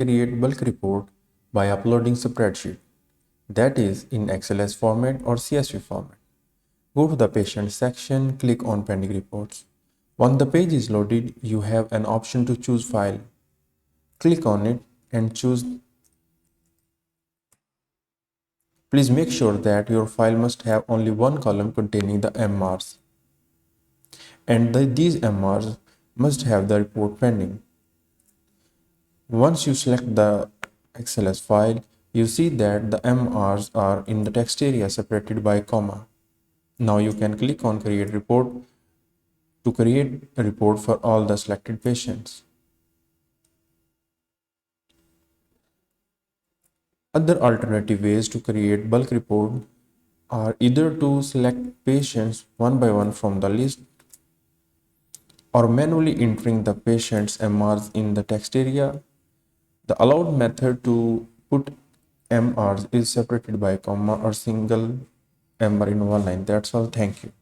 create bulk report by uploading spreadsheet, that is in XLS format or CSV format. Go to the patient section, click on pending reports. Once the page is loaded, you have an option to choose file. Click on it and choose. Please make sure that your file must have only one column containing the MRs, and these MRs must have the report pending. Once you select the XLS file, you see that the MRs are in the text area separated by comma. Now you can click on create report to create a report for all the selected patients. Other alternative ways to create bulk report are either to select patients one by one from the list or manually entering the patient's MRs in the text area. The allowed method to put MRs is separated by comma or single MR in one line. That's all. Thank you.